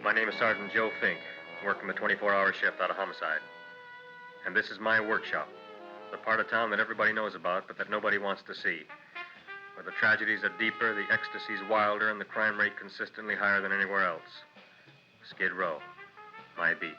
My name is Sergeant Joe Fink, working the 24-hour shift out of homicide. And this is my workshop, the part of town that everybody knows about, but that nobody wants to see. Where the tragedies are deeper, the ecstasy's wilder, and the crime rate consistently higher than anywhere else. Skid Row, my beat.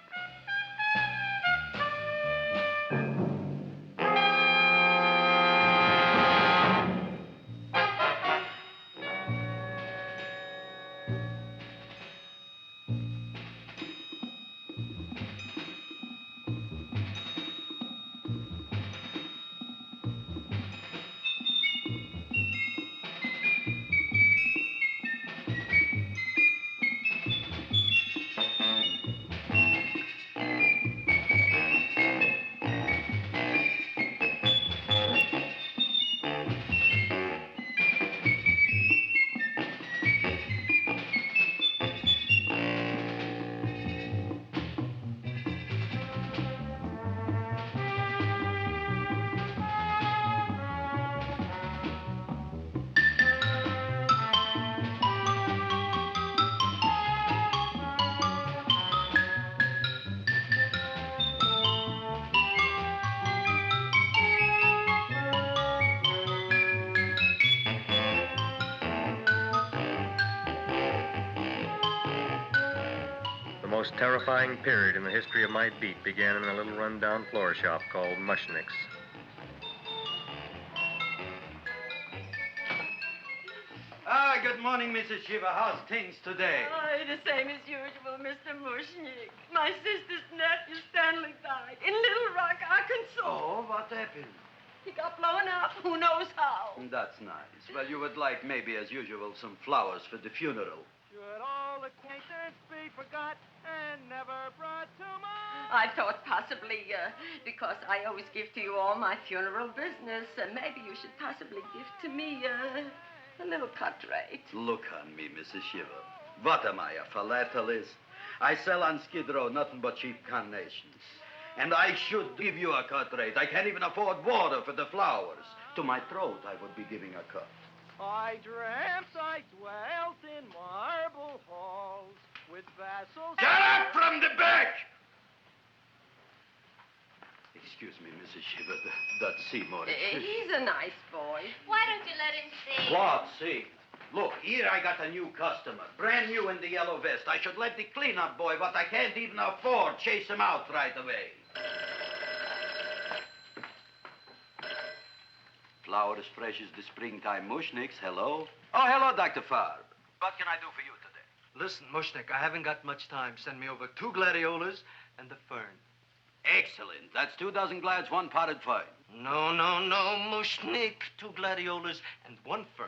The most terrifying period in the history of my beat began in a little run-down floor shop called Mushnick's. Good morning, Mrs. Shiva. How's things today? Oh, the same as usual, Mr. Mushnick. My sister's nephew, Stanley, died in Little Rock, Arkansas. Oh, what happened? He got blown up. Who knows how? That's nice. Well, you would like, maybe as usual, some flowers for the funeral. Should all acquaintance be forgot and never brought to mind? I thought possibly, because I always give to you all my funeral business, maybe you should possibly give to me, a little cut rate. Look on me, Mrs. Shiva. What am I, a philatelist? I sell on Skid Row nothing but cheap carnations. And I should give you a cut rate. I can't even afford water for the flowers. To my throat, I would be giving a cut. I dreamt I dwelt in marble halls with vassals... Get up from the back! Excuse me, Mrs. Shiva, that's Seymour. He's a nice boy. Why don't you let him see? What, see? Look, here I got a new customer, brand new in the yellow vest. I should let the cleanup boy, but I can't even afford, chase him out right away. Flower as fresh as the springtime Mushnicks. Hello? Oh, hello, Dr. Farb. What can I do for you today? Listen, Mushnick, I haven't got much time. Send me over 2 gladiolas and the fern. Excellent. That's 2 dozen glads, 1 potted fern. No, Mushnick. 2 gladiolas and 1 fern.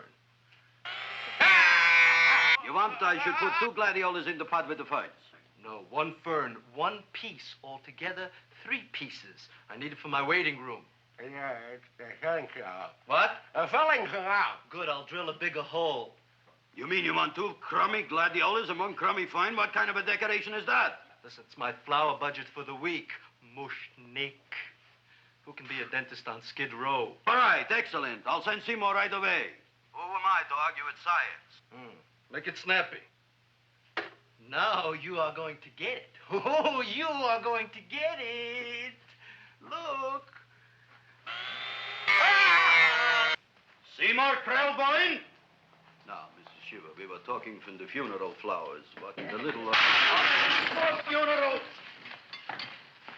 You want I should put 2 gladiolas in the pot with the ferns? No, 1 fern, 1 piece. Altogether, 3 pieces. I need it for my waiting room. Yeah, it's the filling out. What? A filling out. Good, I'll drill a bigger hole. You mean you want 2 crummy gladiolas and 1 crummy fern? What kind of a decoration is that? Listen, it's my flower budget for the week. Mushnick. Who can be a dentist on Skid Row? All right, excellent. I'll send Seymour right away. Who am I to argue with science? Make it snappy. Now you are going to get it. Oh, you are going to get it. Look. Seymour Krellboyne? Now, Mrs. Shiva, we were talking from the funeral flowers. What in the little... For funeral!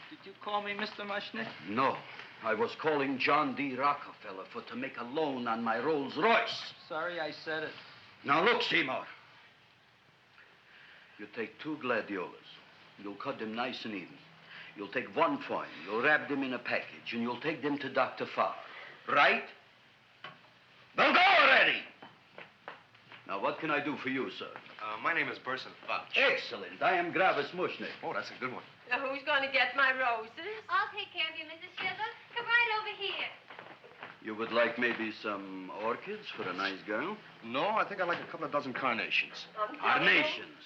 Did you call me Mr. Mushnick? No. I was calling John D. Rockefeller for to make a loan on my Rolls Royce. Sorry I said it. Now, look, Seymour. You take 2 gladiolas. You'll cut them nice and even. You'll take 1 fern. You'll wrap them in a package, and you'll take them to Dr. Farr. Right? Well, go already! Now, what can I do for you, sir? My name is Burson Fouch. Excellent. I am Gravis Mushnick. Oh, that's a good one. Who's going to get my roses? I'll take care of you, Mrs. Shiva. Come right over here. You would like maybe some orchids for a nice girl? No, I think I'd like a couple of dozen carnations. Carnations.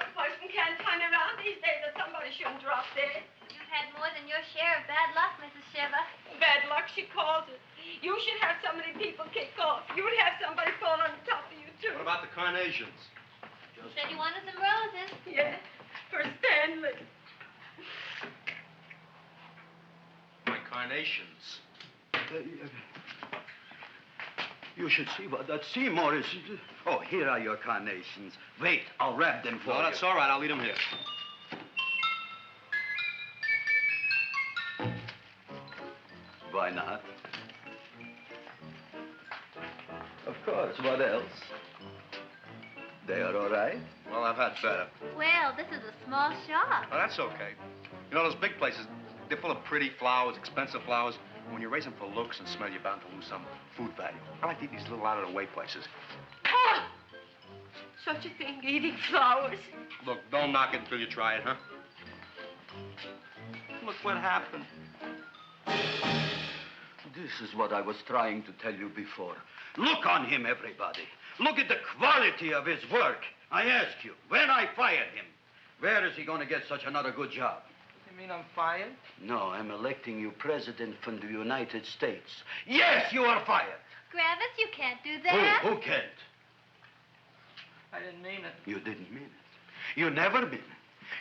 A person can't turn around these days that somebody shouldn't drop dead. You've had more than your share of bad luck, Mrs. Shiva. Bad luck, she calls it. You should have so many people kick off. You would have somebody fall on top of you, too. What about the carnations? Said you wanted some roses. Yes, for Stanley. My carnations. You should see what that Seymour is. Oh, here are your carnations. Wait, I'll wrap them for you. No, that's all right. I'll leave them here. Why not? Of course, what else? They are all right? Well, I've had better. Well, this is a small shop. Oh, that's okay. You know, those big places, they're full of pretty flowers, expensive flowers. When you raise them for looks and smell, you're bound to lose some food value. I like to eat these little out-of-the-way places. Oh! Such a thing, eating flowers. Look, don't knock it until you try it, huh? Look what happened. This is what I was trying to tell you before. Look on him, everybody. Look at the quality of his work. I ask you, when I fired him, where is he going to get such another good job? You mean I'm fired? No, I'm electing you president from the United States. Yes, you are fired. Gravis, you can't do that. Who can't? I didn't mean it. You didn't mean it. You never mean it.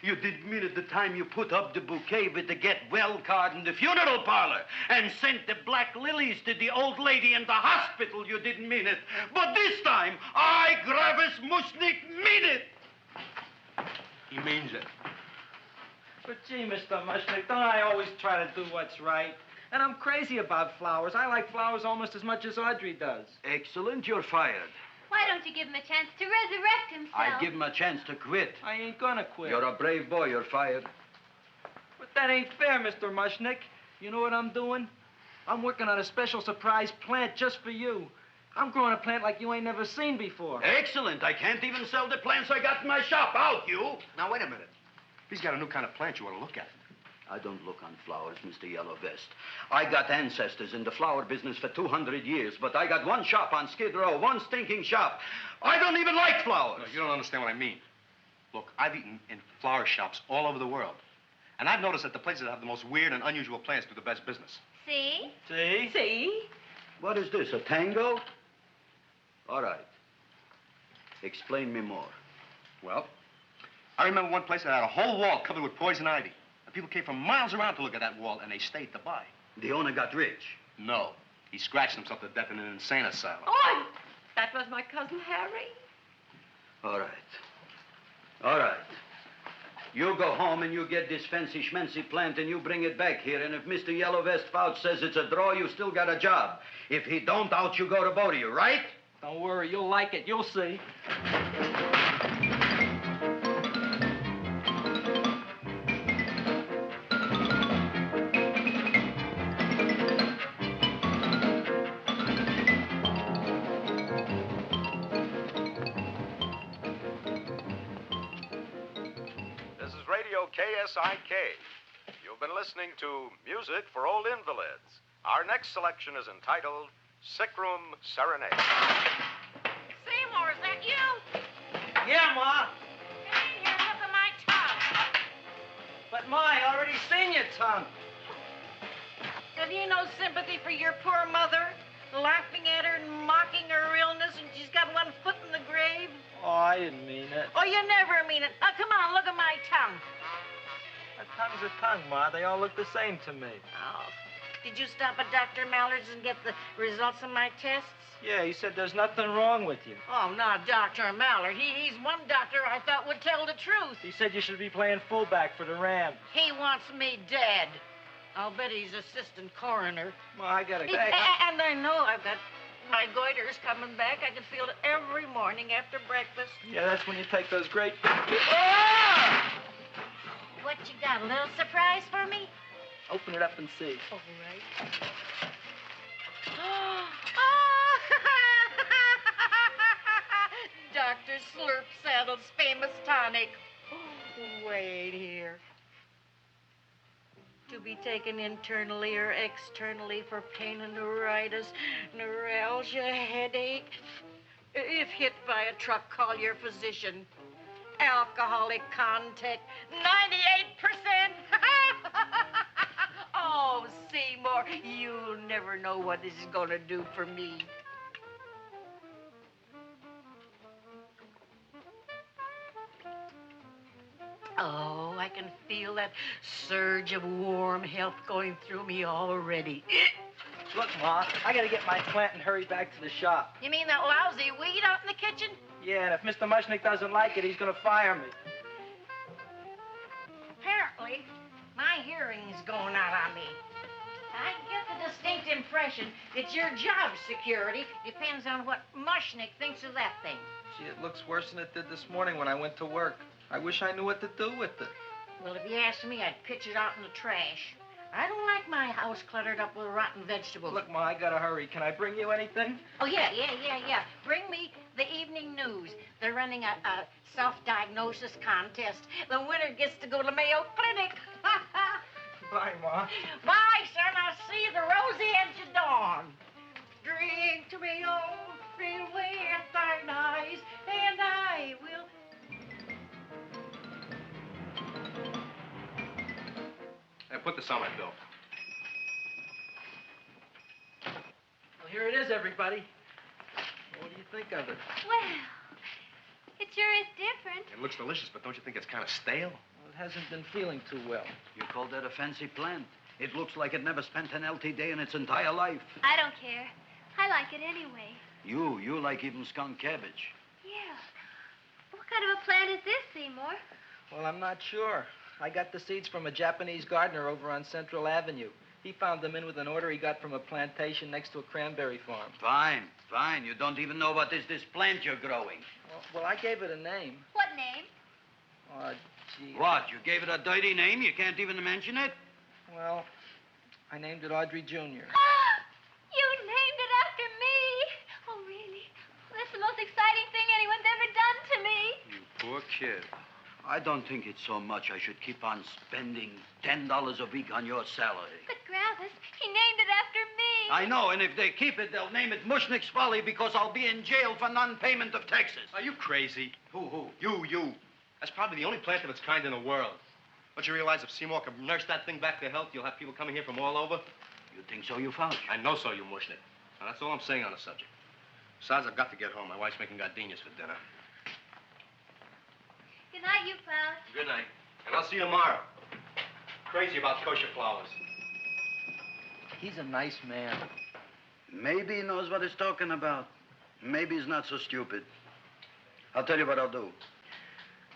You didn't mean it the time you put up the bouquet with the get well card in the funeral parlor and sent the black lilies to the old lady in the hospital. You didn't mean it. But this time, I, Gravis Mushnik, mean it. He means it. But gee, Mr. Mushnick, don't I always try to do what's right? And I'm crazy about flowers. I like flowers almost as much as Audrey does. Excellent, you're fired. Why don't you give him a chance to resurrect himself? I give him a chance to quit. I ain't gonna quit. You're a brave boy, you're fired. But that ain't fair, Mr. Mushnick. You know what I'm doing? I'm working on a special surprise plant just for you. I'm growing a plant like you ain't never seen before. Excellent. I can't even sell the plants I got in my shop. Out, you. Now, wait a minute. If he's got a new kind of plant you ought to look at. I don't look on flowers, Mr. Yellow Vest. I got ancestors in the flower business for 200 years, but I got one shop on Skid Row, one stinking shop. I don't even like flowers. No, you don't understand what I mean. Look, I've eaten in flower shops all over the world. And I've noticed that the places that have the most weird and unusual plants do the best business. See? See? See? What is this, a tango? All right. Explain me more. Well, I remember one place that had a whole wall covered with poison ivy. And people came from miles around to look at that wall, and they stayed to buy. The owner got rich. No. He scratched himself to death in an insane asylum. Oh, that was my cousin Harry. All right. All right. You go home and you get this fancy schmancy plant and you bring it back here. And if Mr. Yellow Vest Fouch says it's a draw, you still got a job. If he don't, out you go to both of you, right? Don't worry, you'll like it. You'll see. KSIK. You've been listening to Music for Old Invalids. Our next selection is entitled Sick Room Serenade. Seymour, is that you? Yeah, Ma. Come in here and look at my tongue. But, Ma, I already seen your tongue. Have you no sympathy for your poor mother? Laughing at her and mocking her illness, and she's got one foot in the grave? Oh, I didn't mean it. Oh, you never mean it. Now, come on, look at my tongue. A tongue's a tongue, Ma. They all look the same to me. Oh, did you stop at Dr. Mallard's and get the results of my tests? Yeah, he said there's nothing wrong with you. Oh, not Dr. Mallard. He's one doctor I thought would tell the truth. He said you should be playing fullback for the Rams. He wants me dead. I'll bet he's assistant coroner. Ma, I gotta go. And I know I've got my goiter's coming back. I can feel it every morning after breakfast. Yeah, that's when you take those great... What you got, a little surprise for me? Open it up and see. All right. Dr. Slurp Saddle's famous tonic. Wait here. To be taken internally or externally for pain and neuritis, neuralgia, headache. If hit by a truck, call your physician. Alcoholic contact, 98%. Oh, Seymour, you'll never know what this is going to do for me. Oh, I can feel that surge of warm health going through me already. Look, Ma, I gotta get my plant and hurry back to the shop. You mean that lousy weed out in the kitchen? Yeah, and if Mr. Mushnick doesn't like it, he's gonna fire me. Apparently, my hearing's going out on me. I get the distinct impression that your job security depends on what Mushnick thinks of that thing. Gee, it looks worse than it did this morning when I went to work. I wish I knew what to do with it. Well, if you asked me, I'd pitch it out in the trash. I don't like my house cluttered up with rotten vegetables. Look, Ma, I gotta hurry. Can I bring you anything? Oh, yeah. Bring me the evening news. They're running a self-diagnosis contest. The winner gets to go to Mayo Clinic. Bye, Ma. Bye, son. I'll see you the rosy edge of dawn. Drink to me, oh, feel with thine eyes, and I will... Hey, put this on my bill. Well, here it is, everybody. What do you think of it? Well, it sure is different. It looks delicious, but don't you think it's kind of stale? Well, it hasn't been feeling too well. You call that a fancy plant? It looks like it never spent an LT day in its entire life. I don't care. I like it anyway. You like even skunk cabbage. Yeah. What kind of a plant is this, Seymour? Well, I'm not sure. I got the seeds from a Japanese gardener over on Central Avenue. He found them in with an order he got from a plantation next to a cranberry farm. Fine. You don't even know what is this plant you're growing. Well, I gave it a name. What name? Oh, gee. What, you gave it a dirty name? You can't even mention it? Well, I named it Audrey Jr. You named it after me. Oh, really? Well, that's the most exciting thing anyone's ever done to me. You poor kid. I don't think it's so much I should keep on spending $10 a week on your salary. But, Gravis, he named it after me. I know, and if they keep it, they'll name it Mushnick's Folly because I'll be in jail for non-payment of taxes. Are you crazy? Who? You. That's probably the only plant of its kind in the world. Don't you realize if Seymour can nurse that thing back to health, you'll have people coming here from all over? You think so, you found? I know so, you Mushnick. Now, that's all I'm saying on the subject. Besides, I've got to get home. My wife's making gardenias for dinner. Good night, you pal. Good night. And I'll see you tomorrow. Crazy about kosher flowers. He's a nice man. Maybe he knows what he's talking about. Maybe he's not so stupid. I'll tell you what I'll do.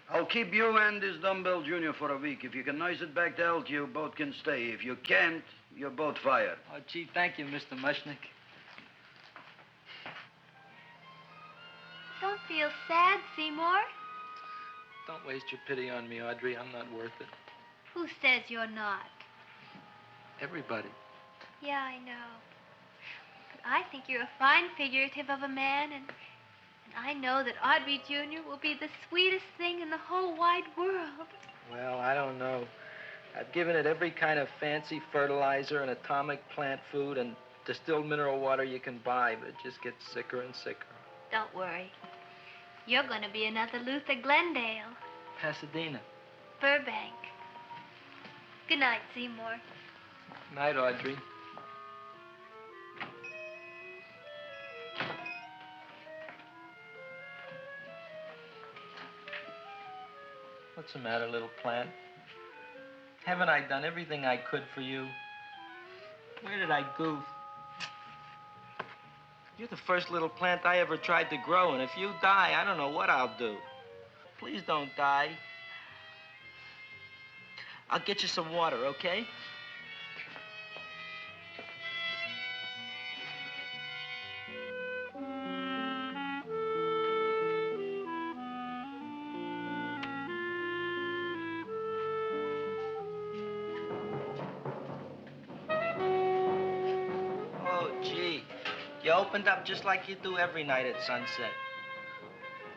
I'll keep you and this dumbbell junior for a week. If you can nurse it back to health, you both can stay. If you can't, you're both fired. Oh, gee, thank you, Mr. Mushnick. Don't feel sad, Seymour. Don't waste your pity on me, Audrey. I'm not worth it. Who says you're not? Everybody. Yeah, I know. But I think you're a fine figurative of a man, and I know that Audrey Jr. will be the sweetest thing in the whole wide world. Well, I don't know. I've given it every kind of fancy fertilizer and atomic plant food and distilled mineral water you can buy, but it just gets sicker and sicker. Don't worry. You're going to be another Luther Glendale. Pasadena. Burbank. Good night, Seymour. Night, Audrey. What's the matter, little plant? Haven't I done everything I could for you? Where did I goof? You're the first little plant I ever tried to grow, and if you die, I don't know what I'll do. Please don't die. I'll get you some water, okay? Oh, gee. You opened up just like you do every night at sunset.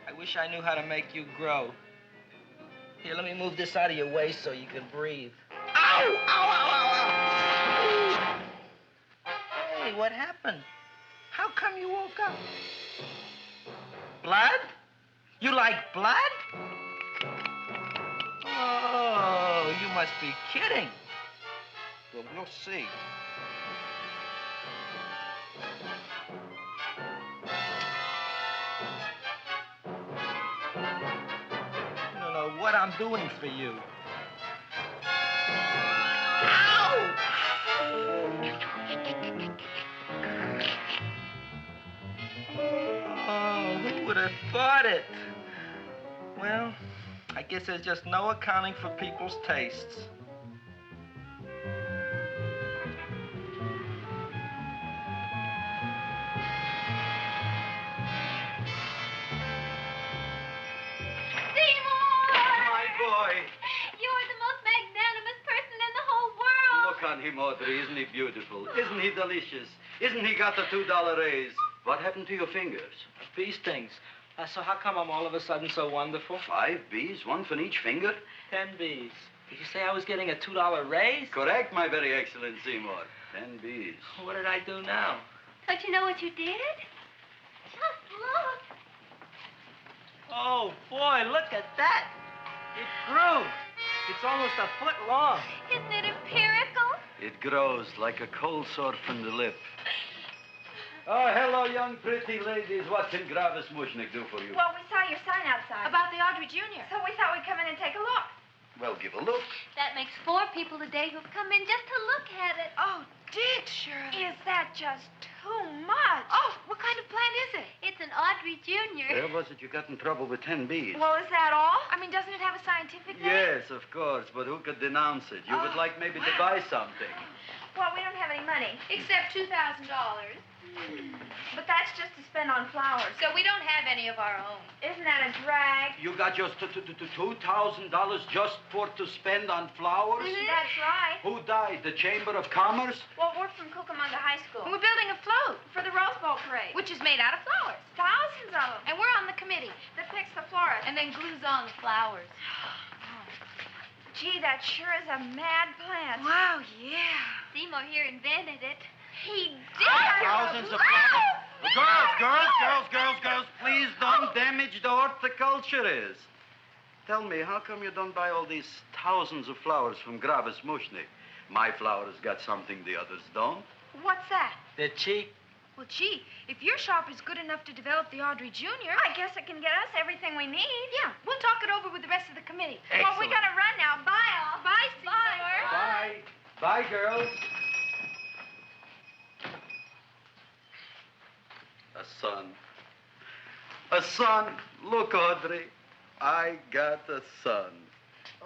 I wish I knew how to make you grow. Here, let me move this out of your way so you can breathe. Ow! Ow, ow, ow, ow! Hey, what happened? How come you woke up? Blood? You like blood? Oh, you must be kidding. Well, we'll see. I don't know what I'm doing for you. Oh, who would have thought it? Well, I guess there's just no accounting for people's tastes. My boy. You're the most magnanimous person in the whole world. Look on him, Audrey. Isn't he beautiful? Isn't he delicious? Isn't he got the $2 raise? What happened to your fingers? Bee stings. So how come I'm all of a sudden so wonderful? 5 bees, one for each finger? 10 bees. Did you say I was getting a $2 raise? Correct, my very excellent Seymour. 10 bees. What did I do now? Don't you know what you did? Just look. Oh, boy, look at that. It grew. It's almost a foot long. Isn't it empirical? It grows like a cold sore from the lip. Oh, hello, young pretty ladies. What can Gravis Mushnick do for you? Well, we saw your sign outside. About the Audrey Jr. So we thought we'd come in and take a look. Well, give a look. That makes 4 people today who've come in just to look at it. Oh, Dick, Shirley. Is that just too much? Oh, what kind of plant is it? It's an Audrey Jr. Where was it you got in trouble with 10 bees? Well, is that all? I mean, doesn't it have a scientific name? Yes, of course, but who could denounce it? You would like maybe to buy something. Well, we don't have any money. Except $2,000. But that's just to spend on flowers. So we don't have any of our own. Isn't that a drag? You got just $2,000 just to spend on flowers? That's right. Who died? The Chamber of Commerce? Well, we're from Cucamonga High School. And we're building a float for the Rose Bowl parade. Which is made out of flowers. Thousands of them. And we're on the committee that picks the florist. And then glues on the flowers. Gee, that sure is a mad plant. Wow, yeah. Seymour here invented it. He did. Thousands of flowers. Girls, please don't damage the horticulturist. Tell me, how come you don't buy all these thousands of flowers from Gravis Mushnick? My flowers got something the others don't. What's that? They're cheap. Well, gee, if your shop is good enough to develop the Audrey Jr., I guess it can get us everything we need. Yeah, we'll talk it over with the rest of the committee. Excellent. Well, we gotta run now. Bye, all. Bye, Seymour. Bye. Bye, girls. A son. A son. Look, Audrey. I got a son.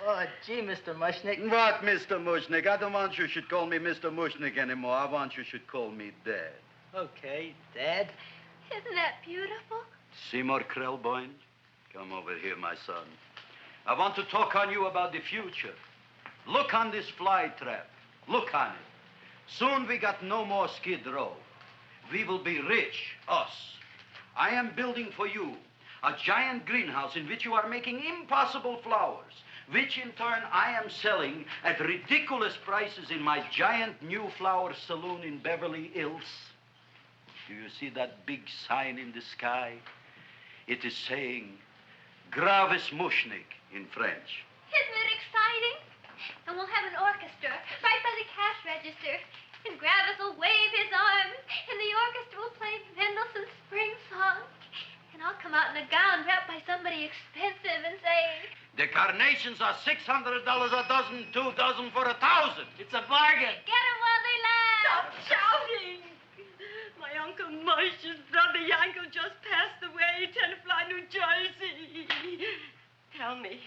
Oh, gee, Mr. Mushnick. What, Mr. Mushnick? I don't want you should call me Mr. Mushnick anymore. I want you should call me Dad. Okay, Dad. Isn't that beautiful? Seymour Krelboyne, come over here, my son. I want to talk on you about the future. Look on this fly trap. Look on it. Soon we got no more Skid Row. We will be rich, us. I am building for you a giant greenhouse in which you are making impossible flowers, which in turn I am selling at ridiculous prices in my giant new flower saloon in Beverly Hills. Do you see that big sign in the sky? It is saying Gravis Mushnick in French. Isn't it exciting? And we'll have an orchestra right by the cash register. And Gravis will wave his arms, and the orchestra will play Mendelssohn's Spring Song. And I'll come out in a gown wrapped by somebody expensive and say, The carnations are $600 a dozen, 2 dozen for 1,000. It's a bargain. get 'em while they last. Stop shouting! My Uncle Mush's brother Yankel just passed away, Tenafly, New Jersey. Tell me,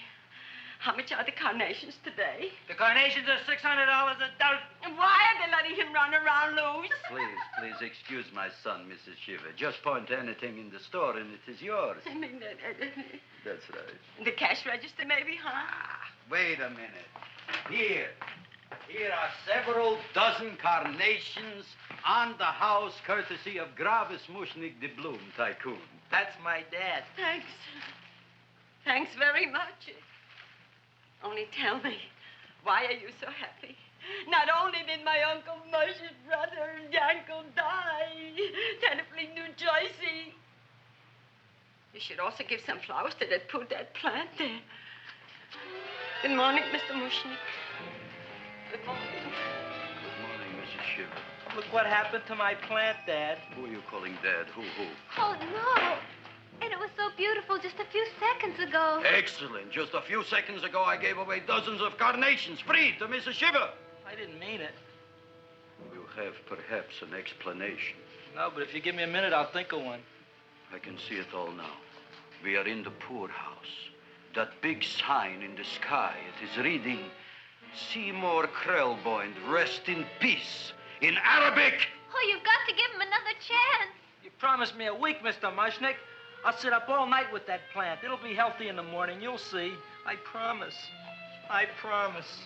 how much are the carnations today? The carnations are $600 a dozen. And why are they letting him run around loose? Please excuse my son, Mrs. Shiver. Just point to anything in the store and it is yours. I mean, That's right. the cash register maybe, huh? Wait a minute. Here are several dozen carnations on the house, courtesy of Gravis Mushnick, the Bloom Tycoon. That's my dad. Thanks. Thanks very much. Only tell me, why are you so happy? Not only did my Uncle Mush's brother Yankel die, Tenafly, New Jersey, you should also give some flowers to that poor dead plant there. Good morning, Mr. Mushnick. Good morning. Good morning, Mrs. Shiver. Look what happened to my plant, Dad. Who are you calling Dad? Who? Oh, no. And it was so beautiful just a few seconds ago. Excellent. Just a few seconds ago, I gave away dozens of carnations free to Mrs. Shiver. I didn't mean it. You have perhaps an explanation. No, but if you give me a minute, I'll think of one. I can see it all now. We are in the poorhouse. That big sign in the sky, it is reading, Seymour Krelboyne, rest in peace, in Arabic. Oh, you've got to give him another chance. You promised me a week, Mr. Mushnick. I'll sit up all night with that plant. It'll be healthy in the morning. You'll see. I promise. I promise.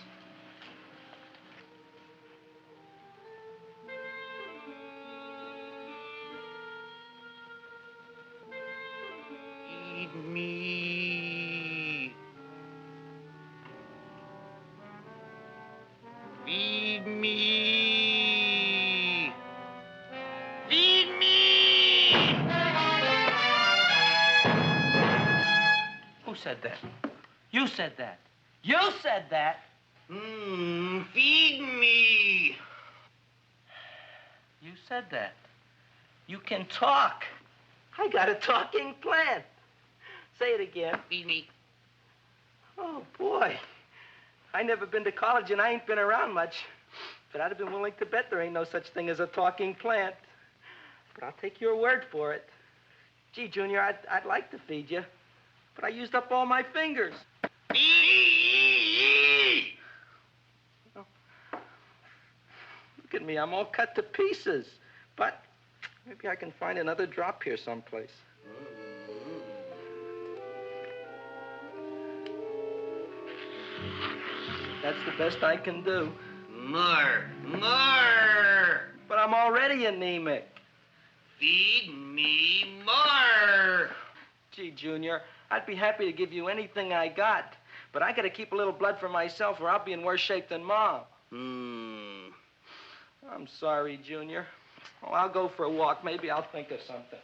Feed me. Feed me. Feed me. Who said that? You said that. You said that. Feed me. You said that. You can talk. I got a talking plant. Say it again. Feed me. Oh, boy. I never been to college and I ain't been around much. But I'd have been willing to bet there ain't no such thing as a talking plant. But I'll take your word for it. Gee, Junior, I'd like to feed you. But I used up all my fingers. Oh. Look at me. I'm all cut to pieces. But maybe I can find another drop here someplace. That's the best I can do. More. But I'm already anemic. Feed me more. Gee, Junior, I'd be happy to give you anything I got. But I gotta keep a little blood for myself or I'll be in worse shape than Mom. I'm sorry, Junior. Oh, I'll go for a walk. Maybe I'll think of something.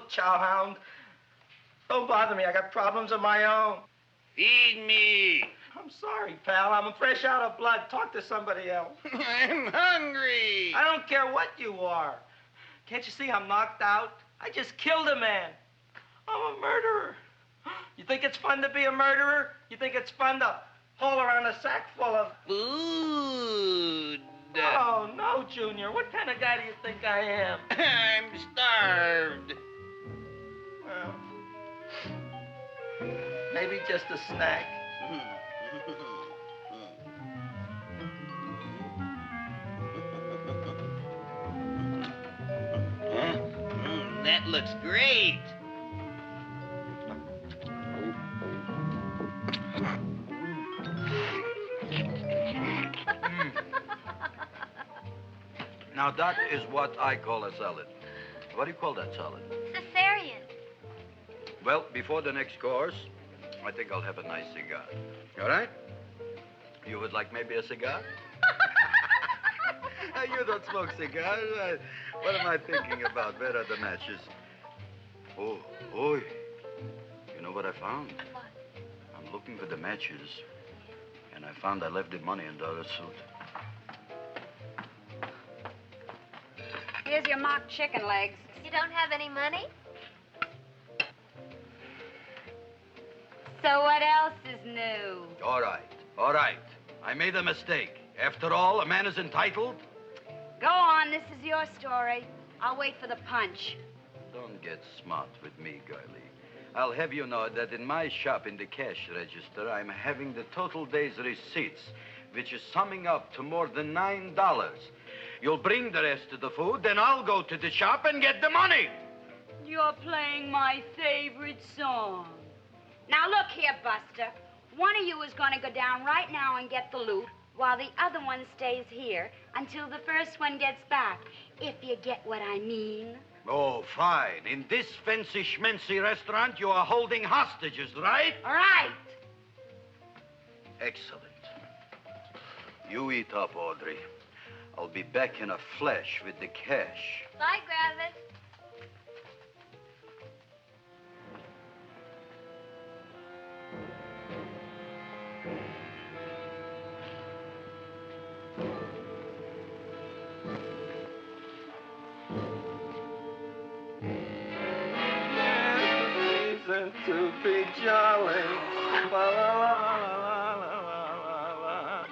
chowhound. Don't bother me. I got problems of my own. Feed me. I'm sorry, pal. I'm fresh out of blood. Talk to somebody else. I'm hungry. I don't care what you are. Can't you see I'm knocked out? I just killed a man. I'm a murderer. You think it's fun to be a murderer? You think it's fun to haul around a sack full of food? Oh, no, Junior. What kind of guy do you think I am? I'm starved. Well, maybe just a snack. That looks great. Now, that is what I call a salad. What do you call that salad? Caesarean. Well, before the next course, I think I'll have a nice cigar. All right? You would like maybe a cigar? You don't smoke cigars. What am I thinking about? Where are the matches? Oh, you know what I found? What? I'm looking for the matches, and I found I left the money in the other suit. Here's your mock chicken legs. You don't have any money? So what else is new? All right. I made a mistake. After all, a man is entitled. Go on, this is your story. I'll wait for the punch. Don't get smart with me, girlie. I'll have you know that in my shop in the cash register, I'm having the total day's receipts, which is summing up to more than $9. You'll bring the rest of the food, then I'll go to the shop and get the money. You're playing my favorite song. Now, look here, Buster. One of you is going to go down right now and get the loot, while the other one stays here until the first one gets back, if you get what I mean. Oh, fine. In this fancy schmancy restaurant, you are holding hostages, right? All right. Excellent. You eat up, Audrey. I'll be back in a flash with the cash. Bye, Gravis. To be jolly. La, la, la, la, la, la, la.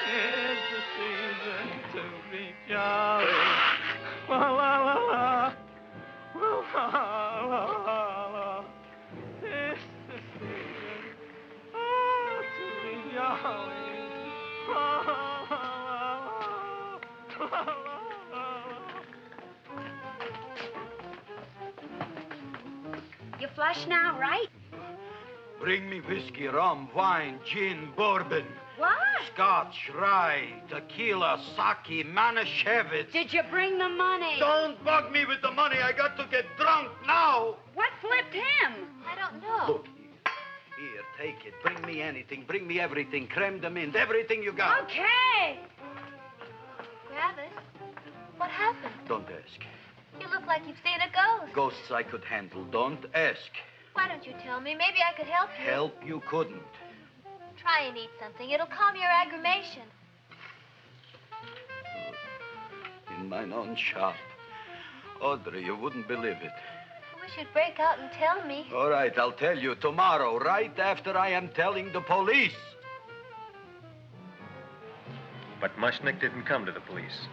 It's the season to be jolly. La, la, la, la. La, la, la, la. It's the season to be jolly. La, la, la, la, la, la. You flush now, right? Bring me whiskey, rum, wine, gin, bourbon. What? Scotch, rye, tequila, sake, Manischewitz. Did you bring the money? Don't bug me with the money. I got to get drunk now. What flipped him? I don't know. Look, here, take it. Bring me anything. Bring me everything. Creme de menthe, everything you got. Okay. Gravis, what happened? Don't ask. You look like you've seen a ghost. Ghosts I could handle. Don't ask. Why don't you tell me? Maybe I could help you. Help you couldn't. Try and eat something. It'll calm your aggravation. In mine own shop. Audrey, you wouldn't believe it. I wish you'd break out and tell me. All right, I'll tell you tomorrow, right after I am telling the police. But Mushnick didn't come to the police.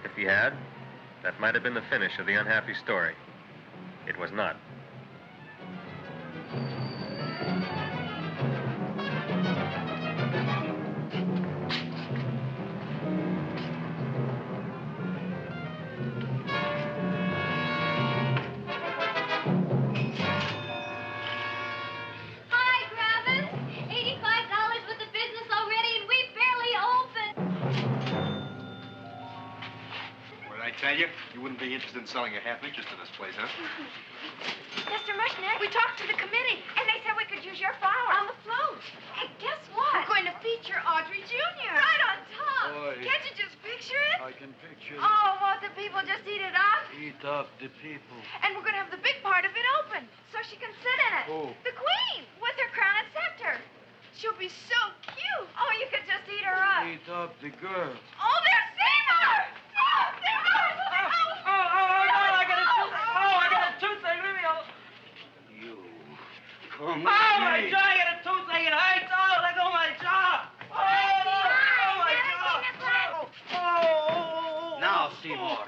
If he had, that might have been the finish of the unhappy story. It was not. Hi, Gravis. $85 with the business already, and we barely opened. What did I tell you? You wouldn't be interested in selling your half interest in this place, huh? Mr. Mushnick, we talked to the committee, and they said we could use your flour on the float. Hey, guess what? We're going to feature Audrey Jr. Right on top. Boy. Can't you just picture it? I can picture it. Oh, won't it be people just eat it up? Eat up the people. And we're going to have the big part of it open so she can sit in it. Who? The queen with her crown and scepter. She'll be so cute. Oh, you could just eat her up. Eat up the girl. Oh, there's Seymour! Oh, Seymour! I got a toothache. Leave me alone. You. Come Oh, my here. jaw, I got a toothache. It hurts. Oh, let go of my jaw. Now, Seymour,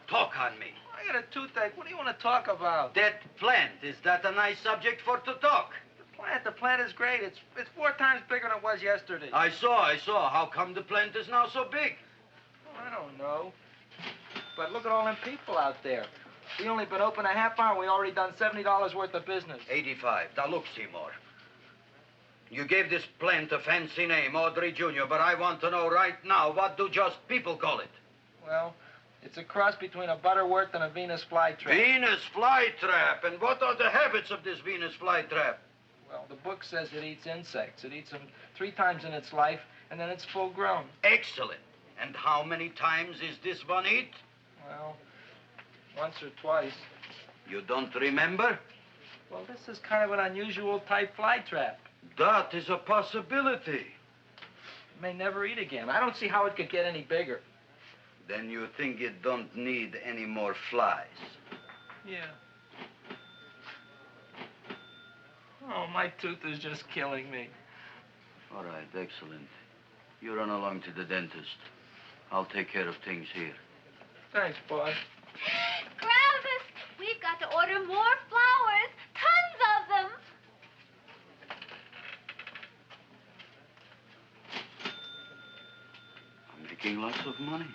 talk on me. I got a toothache. What do you want to talk about? That plant, is that a nice subject for to talk? The plant is great. It's 4 times bigger than it was yesterday. I saw. How come the plant is now so big? I don't know. But look at all them people out there. We only been open a half hour. We already done $70 worth of business. 85. Now, look, Seymour. You gave this plant a fancy name, Audrey Jr., but I want to know right now, what do just people call it? Well, it's a cross between a Butterworth and a Venus flytrap. Venus flytrap. And what are the habits of this Venus flytrap? Well, the book says it eats insects. It eats them 3 times in its life, and then it's full grown. Excellent. And how many times is this one eat? Well, once or twice. You don't remember? Well, this is kind of an unusual type flytrap. That is a possibility. It may never eat again. I don't see how it could get any bigger. Then you think it don't need any more flies? Yeah. Oh, my tooth is just killing me. All right, excellent. You run along to the dentist. I'll take care of things here. Thanks, boss. Gravis, we've got to order more flowers. Tons of them. I'm making lots of money.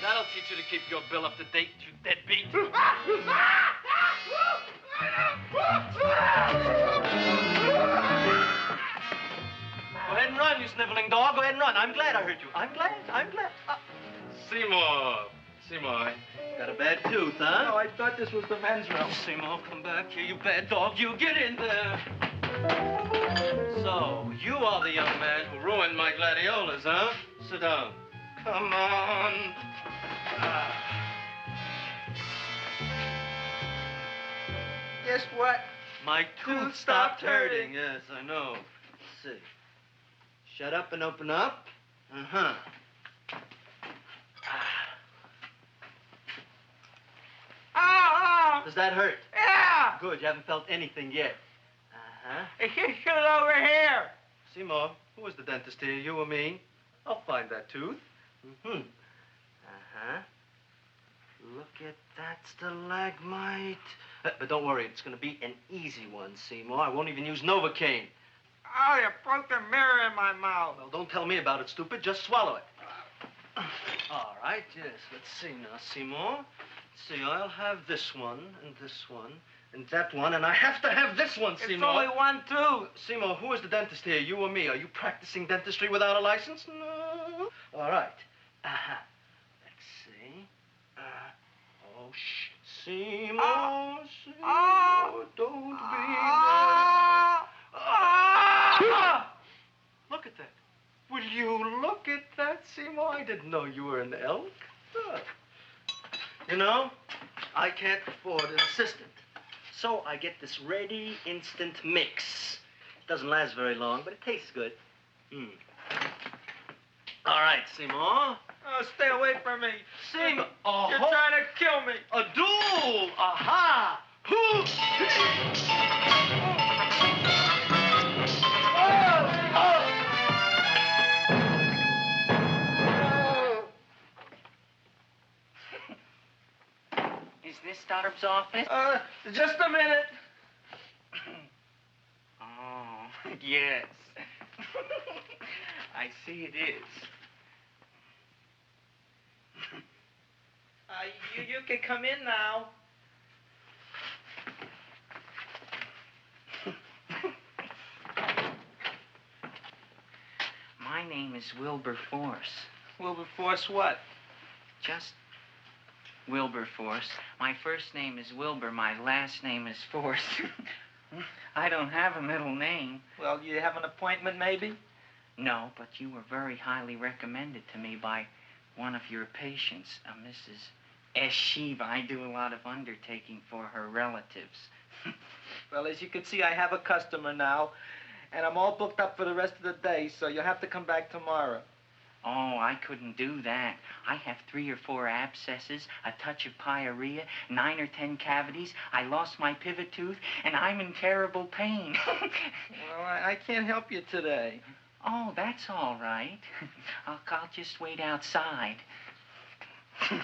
That'll teach you to keep your bill up to date, you deadbeat. Go ahead and run, you sniveling dog. Go ahead and run. I'm glad I hurt you. I'm glad. Seymour, got a bad tooth, huh? No, I thought this was the men's room. Seymour, come back here, you bad dog. You get in there. So, you are the young man who ruined my gladiolas, huh? Sit down. Come on. Guess what? My tooth stopped hurting. Yes, I know. Let's see. Shut up and open up. Uh-huh. Oh! Does that hurt? Yeah! Good, you haven't felt anything yet. Uh-huh. It's just over here. Seymour, who was the dentist here, you or me? I'll find that tooth. Mm-hmm. Uh-huh. Look at that stalagmite. But don't worry, it's going to be an easy one, Seymour. I won't even use Novocaine. Oh, you broke the mirror in my mouth. Well, don't tell me about it, stupid. Just swallow it. All right, yes. Let's see now, Seymour. Let's see, I'll have this one, and that one, and I have to have this one, Seymour. It's only one tooth. Seymour, who is the dentist here, you or me? Are you practicing dentistry without a license? No. All right. Uh-huh. Let's see. Oh, shh. Seymour, Seymour, don't be mad. Look at that. Will you look at that, Seymour? I didn't know you were an elk. You know, I can't afford an assistant. So I get this ready instant mix. It doesn't last very long, but it tastes good. All right, Seymour. Oh, stay away from me. Seymour. You're trying to kill me. A duel. Aha. Is this Stoddard's office? Just a minute. Oh, yes. I see it is. You can come in now. name is Wilberforce. Wilberforce what? Just Wilberforce. My first name is Wilbur. My last name is Force. I don't have a middle name. Well, you have an appointment, maybe? No, but you were very highly recommended to me by one of your patients, Mrs. S. Shiva. I do a lot of undertaking for her relatives. Well, as you can see, I have a customer now, and I'm all booked up for the rest of the day, so you'll have to come back tomorrow. Oh, I couldn't do that. I have 3 or 4 abscesses, a touch of pyorrhea, 9 or 10 cavities. I lost my pivot tooth, and I'm in terrible pain. Well, I can't help you today. Oh, that's all right. I'll just wait outside. The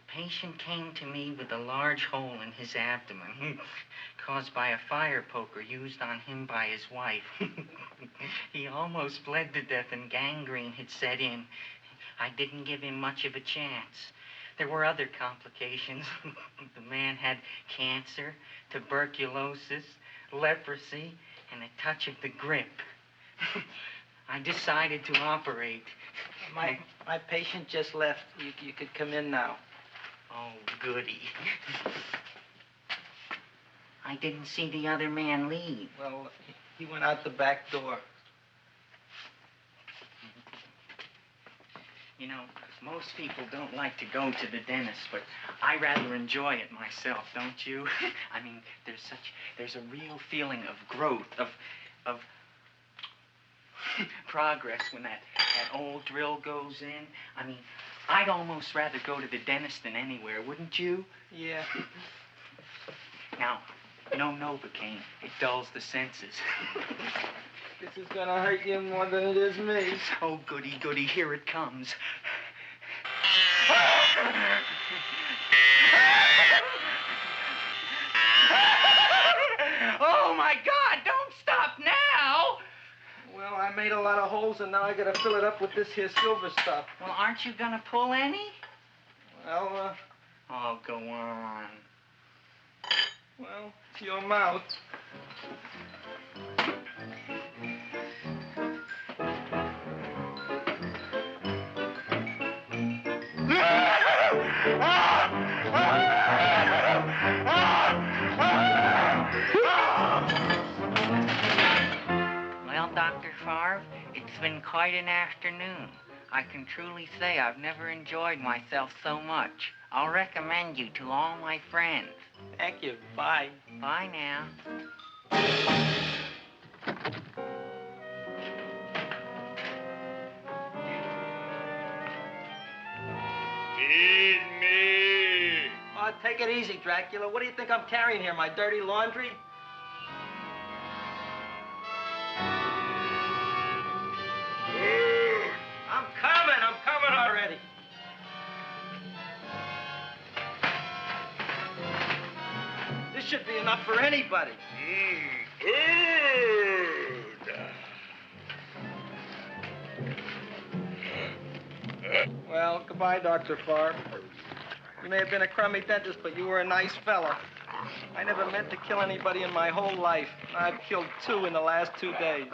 patient came to me with a large hole in his abdomen caused by a fire poker used on him by his wife. He almost bled to death and gangrene had set in. I didn't give him much of a chance. There were other complications. The man had cancer, tuberculosis, leprosy, and a touch of the grip. I decided to operate. My patient just left. You could come in now. Oh, goody. I didn't see the other man leave. Well, he went out the back door. You know, most people don't like to go to the dentist, but I rather enjoy it myself, don't you? I mean, there's a real feeling of growth, of progress when that old drill goes in. I mean, I'd almost rather go to the dentist than anywhere, wouldn't you? Yeah. Now, no Novocaine. It dulls the senses. This is gonna hurt you more than it is me. Oh, goody, goody, here it comes. Oh, my God, don't stop now! Well, I made a lot of holes, and now I gotta fill it up with this here silver stuff. Well, aren't you gonna pull any? Well, Oh, go on. Well, it's your mouth. Well, Dr. Favre, it's been quite an afternoon. I can truly say I've never enjoyed myself so much. I'll recommend you to all my friends. Thank you. Bye. Bye now. Feed me. Oh, take it easy, Dracula. What do you think I'm carrying here, my dirty laundry? I'm coming already. This should be enough for anybody. Well, goodbye, Dr. Favre. You may have been a crummy dentist, but you were a nice fella. I never meant to kill anybody in my whole life. I've killed 2 in the last 2 days.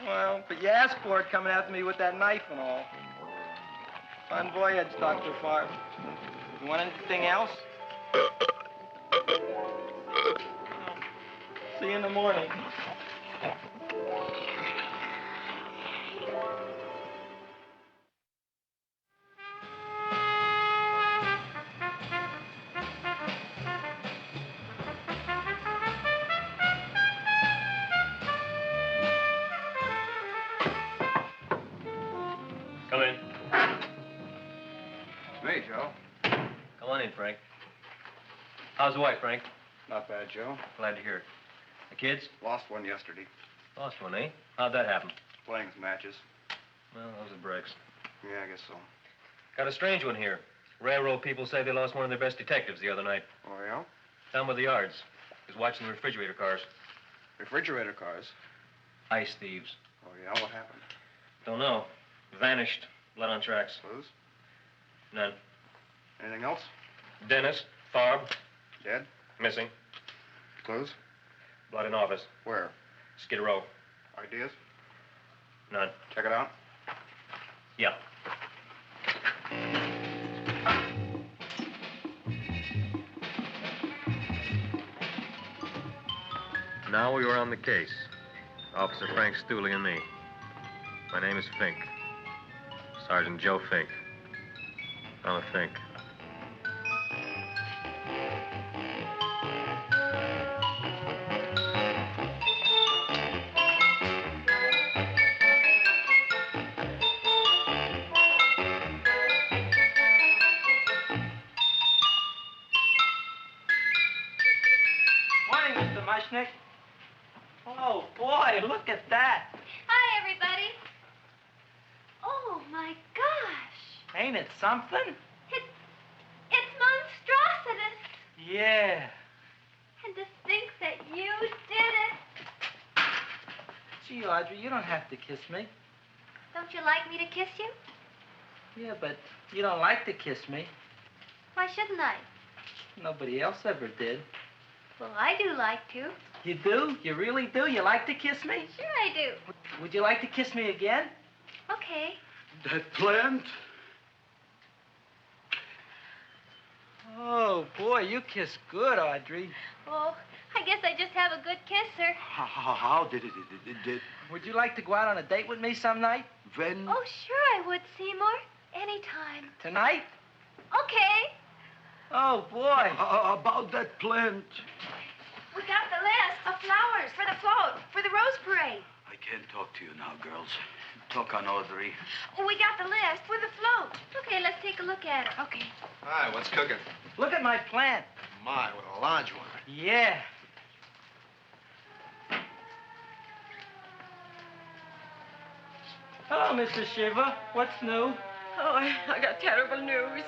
Well, but you asked for it coming after me with that knife and all. Fun voyage, Dr. Favre. You want anything else? See you in the morning. Come in. Hey, Joe. Come on in, Frank. How's the wife, Frank? Not bad, Joe. Glad to hear it. The kids? Lost one yesterday. Lost one, eh? How'd that happen? Playing some matches. Well, those are breaks. Yeah, I guess so. Got a strange one here. Railroad people say they lost one of their best detectives the other night. Oh, yeah? Down by the yards. He was watching the refrigerator cars. Refrigerator cars? Ice thieves. Oh, yeah? What happened? Don't know. Vanished. Blood on tracks. Clues? None. Anything else? Dennis. Farb. Dead? Missing. Clues? Blood in office. Where? Skid Row. Ideas? None. Check it out. Yeah. Now we were on the case. Officer Frank Stooley and me. My name is Fink. Sergeant Joe Fink. I'm a Fink. Morning, Mr. Mushnick. Oh, boy, look at that. Hi, everybody. Oh, my gosh. Ain't it something? It's monstrositous. Yeah. And to think that you did it. Gee, Audrey, you don't have to kiss me. Don't you like me to kiss you? Yeah, but you don't like to kiss me. Why shouldn't I? Nobody else ever did. Well, I do like to. You do? You really do? You like to kiss me? Sure I do. Would you like to kiss me again? Okay. That plant? Oh, boy, you kiss good, Audrey. Oh, I guess I just have a good kisser. How did it? Would you like to go out on a date with me some night? When? Oh, sure I would, Seymour. Anytime. Tonight? Okay. Oh, boy. About that plant. We got the list of flowers for the float, for the rose parade. I can't talk to you now, girls. Talk on Audrey. We got the list for the float. Okay, let's take a look at it. Okay. Hi, what's cooking? Look at my plant. My, what a large one. Yeah. Hello, Mrs. Shiva. What's new? Oh, I got terrible news.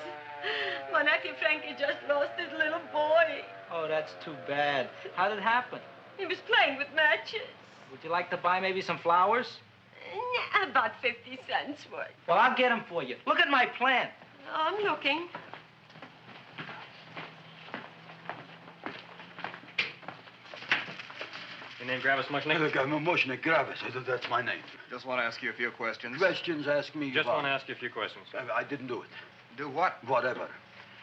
My nephew Frankie just lost his little boy. Oh, that's too bad. How did it happen? He was playing with matches. Would you like to buy maybe some flowers? About 50 cents worth. Well, I'll get them for you. Look at my plant. I'm looking. Your name Gravis Mushnick? Look, I'm a Mushnick Gravis. That's my name. Just want to ask you a few questions. Questions, ask me. Just about. want to ask you a few questions. I didn't do it. Do what? Whatever.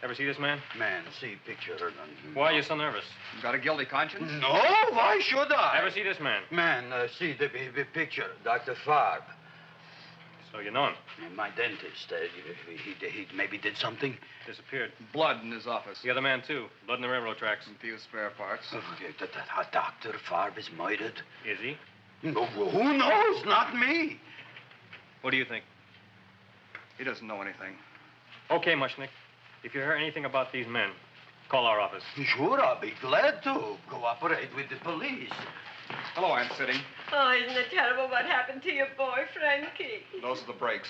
Ever see this man? Man, see picture. Why are you so nervous? You got a guilty conscience? No, why should I? Ever see this man? Man, see the picture. Dr. Farb. So you know him? My dentist. He maybe did something. Disappeared. Blood in his office. The other man, too. Blood in the railroad tracks. And few spare parts. Dr. Farb is murdered. Is he? No, who knows? Not me. What do you think? He doesn't know anything. Okay, Mushnick. If you hear anything about these men, call our office. Sure, I'll be glad to cooperate with the police. Hello, Aunt Sitting. Oh, isn't it terrible what happened to your boy, Frankie? Those are the brakes.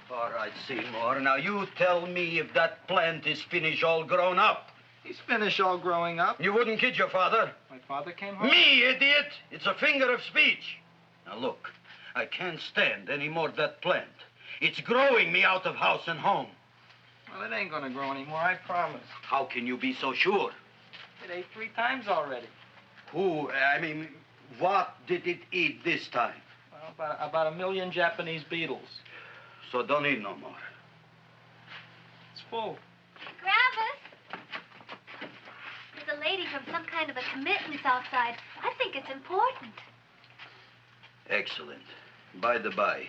All right, Seymour. Now, you tell me if that plant is finished all grown up. He's finished all growing up. You wouldn't kid your father. My father came home? Me, idiot! It's a finger of speech. Now, look, I can't stand any more of that plant. It's growing me out of house and home. Well, it ain't gonna grow anymore, I promise. How can you be so sure? It ate 3 times already. What did it eat this time? Well, about 1 million Japanese beetles. So don't eat no more. It's full. Gravis! There's a lady from some kind of a committance outside. I think it's important. Excellent. By the by,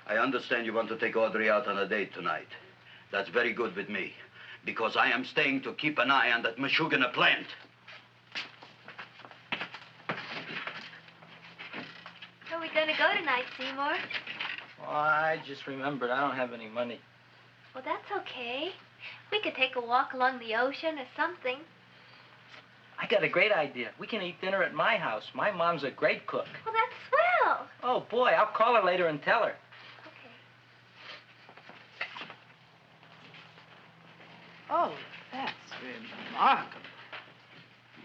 I understand you want to take Audrey out on a date tonight. That's very good with me, because I am staying to keep an eye on that Meshuggah plant. Where are we going to go tonight, Seymour? Well, I just remembered I don't have any money. Well, that's okay. We could take a walk along the ocean or something. I got a great idea. We can eat dinner at my house. My mom's a great cook. Well, that's swell. Oh, boy, I'll call her later and tell her. Oh, that's remarkable.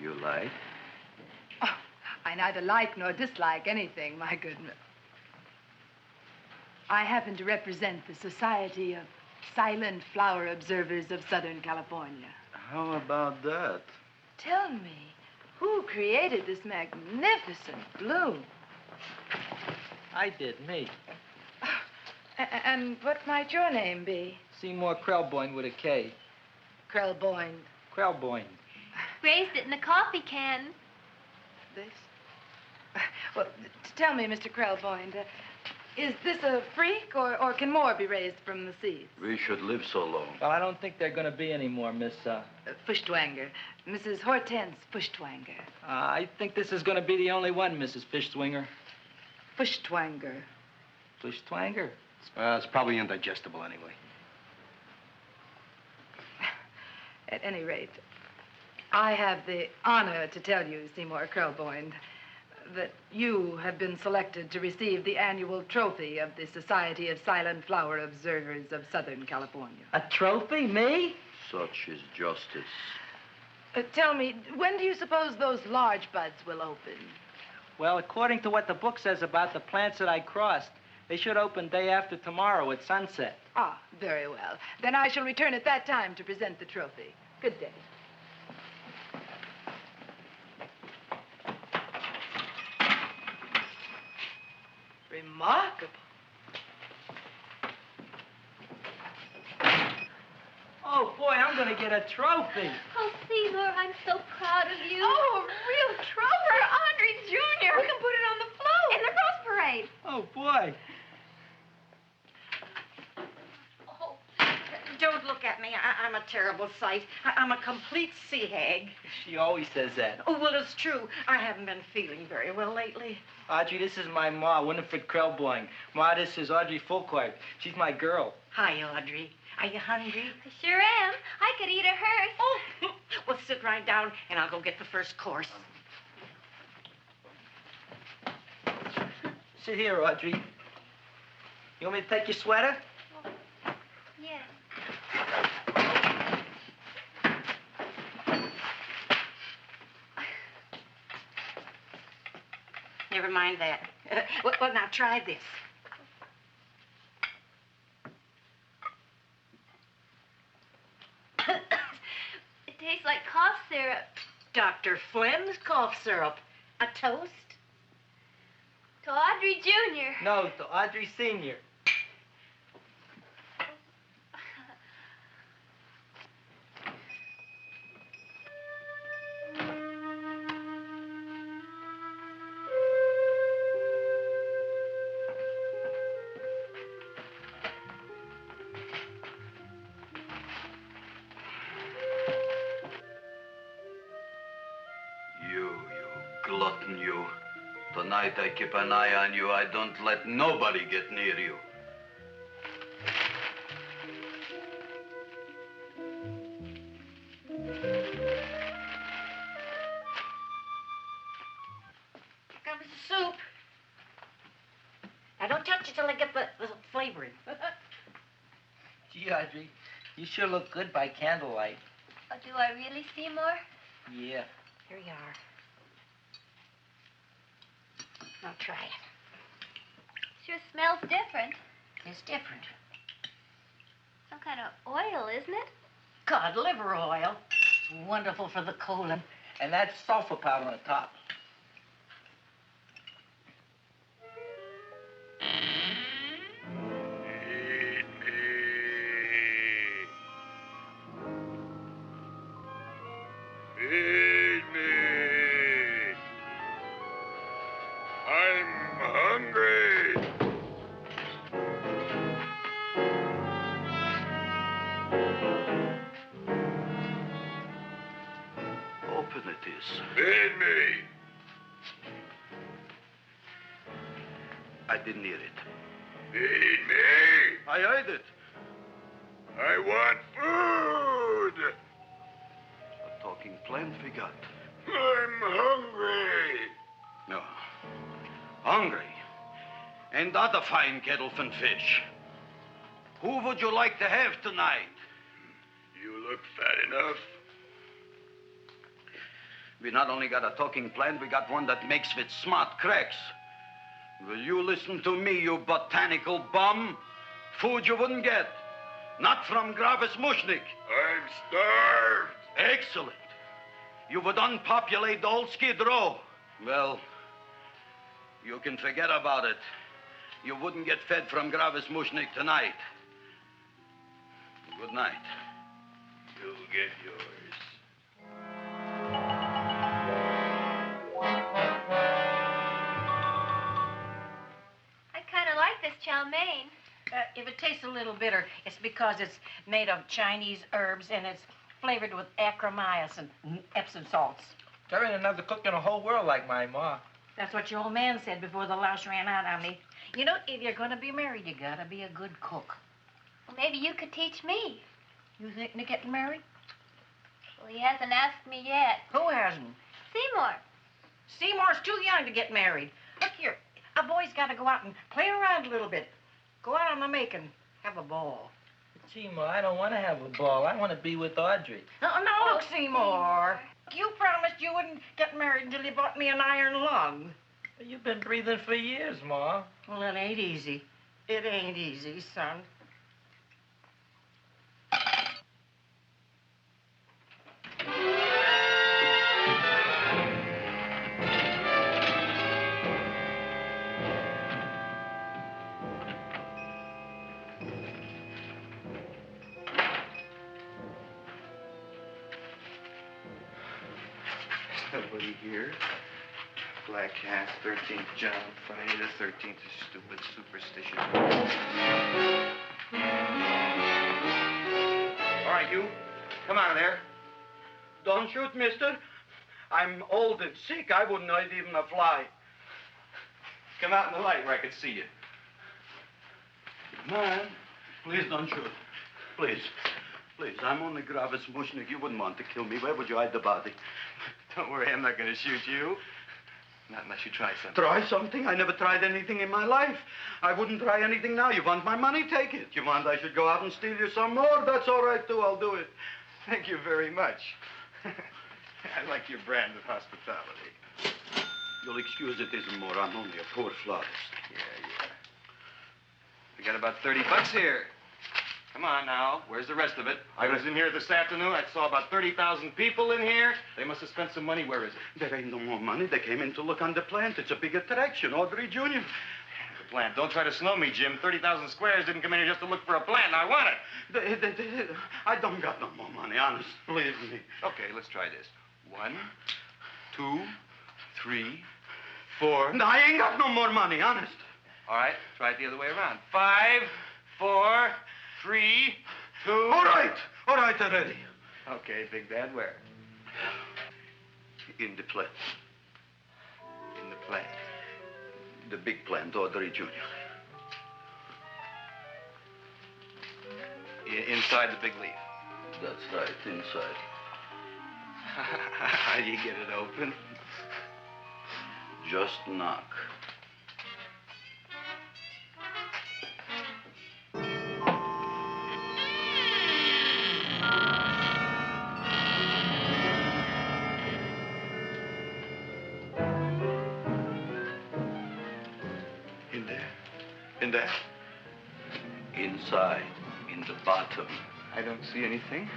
You like? Oh, I neither like nor dislike anything, my goodness. I happen to represent the Society of Silent Flower Observers of Southern California. How about that? Tell me, who created this magnificent bloom? I did, me. And what might your name be? Seymour Krelboyne with a K. Krelboyne. Krelboyne. Raised it in a coffee can. This? Well, tell me, Mr. Krelboyne, is this a freak, or can more be raised from the seeds? We should live so long. Well, I don't think they're going to be any more, Miss, Fuschtwanger. Mrs. Hortense Fuschtwanger. I think this is going to be the only one, Mrs. Fishswinger. Fuschtwanger. Fuschtwanger? It's probably indigestible anyway. At any rate, I have the honor to tell you, Seymour Krelboyne, that you have been selected to receive the annual trophy of the Society of Silent Flower Observers of Southern California. A trophy? Me? Such is justice. Tell me, when do you suppose those large buds will open? Well, according to what the book says about the plants that I crossed, they should open day after tomorrow at sunset. Ah, very well. Then I shall return at that time to present the trophy. Good day. Remarkable. Oh, boy, I'm going to get a trophy. Oh, Seymour, I'm so proud of you. Oh, a real trophy for Audrey Jr. We can put it on the float in the Rose Parade. Oh, boy. Don't look at me. I'm a terrible sight. I'm a complete sea hag. She always says that. Oh, well, it's true. I haven't been feeling very well lately. Audrey, this is my ma, Winifred Krelboyne. Ma, this is Audrey Fulcourt. She's my girl. Hi, Audrey. Are you hungry? I sure am. I could eat a hearse. Oh, well, sit right down, and I'll go get the first course. Sit here, Audrey. You want me to take your sweater? Yes. Never mind that. Well, now try this. It tastes like cough syrup. Dr. Flynn's cough syrup. A toast? To Audrey Jr. No, to Audrey Sr. You glutton, you. Tonight I keep an eye on you. I don't let nobody get near you. Here comes the soup. Now, don't touch it till I get the flavoring. Gee, Audrey, you sure look good by candlelight. Oh, do I really, Seymour? Yeah. Here you are. Now try it. Sure smells different. It's different. Some kind of oil, isn't it? Cod liver oil. It's wonderful for the colon. And that's sulfur powder on the top. Feed me. I'm hungry. Open it is. Feed me. I didn't hear it. Feed me. I heard it. I want food. A talking plant we got. I'm hungry. No. Hungry. And other fine kettlefen fish. Who would you like to have tonight? You look fat enough. We not only got a talking plant, we got one that makes with smart cracks. Will you listen to me, you botanical bum? Food you wouldn't get. Not from Gravis Mushnik. I'm starved. Excellent. You would unpopulate the old Skid Row. Well, you can forget about it. You wouldn't get fed from Gravis Mushnik tonight. Good night. You'll get yours. I kind of like this chow mein. If it tastes a little bitter, it's because it's made of Chinese herbs and it's flavored with acromycin and Epsom salts. There ain't another cook in the whole world like my ma. That's what your old man said before the louse ran out on me. You know, if you're going to be married, you got to be a good cook. Well, maybe you could teach me. You thinking of getting married? Well, he hasn't asked me yet. Who hasn't? Seymour. Seymour's too young to get married. Look here, a boy's got to go out and play around a little bit. Go out on the make and have a ball. Seymour, I don't want to have a ball. I want to be with Audrey. No, look, Seymour. You promised you wouldn't get married until you bought me an iron lung. You've been breathing for years, Ma. Well, it ain't easy. It ain't easy, son. Nobody here. Black Cat, 13th John, Friday the 13th is stupid superstition. All right, you. Come out of there. Don't shoot, mister. I'm old and sick. I wouldn't hurt even a fly. Come out in the light where I can see you. Man, please don't shoot. Please. Please, I'm only Gravis Mushnik. You wouldn't want to kill me. Where would you hide the body? Don't worry, I'm not going to shoot you. Not unless you try something. Try something? I never tried anything in my life. I wouldn't try anything now. You want my money? Take it. You want I should go out and steal you some more? That's all right, too. I'll do it. Thank you very much. I like your brand of hospitality. You'll excuse it isn't more. I'm only a poor florist. Yeah. We got about $30 here. Come on now. Where's the rest of it? I was in here this afternoon. I saw about 30,000 people in here. They must have spent some money. Where is it? There ain't no more money. They came in to look on the plant. It's a big attraction. Audrey Jr. The plant. Don't try to slow me, Jim. 30,000 squares didn't come in here just to look for a plant. I want it. I don't got no more money, honest. Believe me. Okay, let's try this. 1, 2, 3, 4. No, I ain't got no more money, honest. All right, try it the other way around. 5, 4, 3, 2. All right already. Okay, Big Bad, where? In the plant. In the plant. The big plant, Audrey Jr. Inside the big leaf. That's right, inside. How do you get it open? Just knock. In there? Inside, in the bottom. I don't see anything.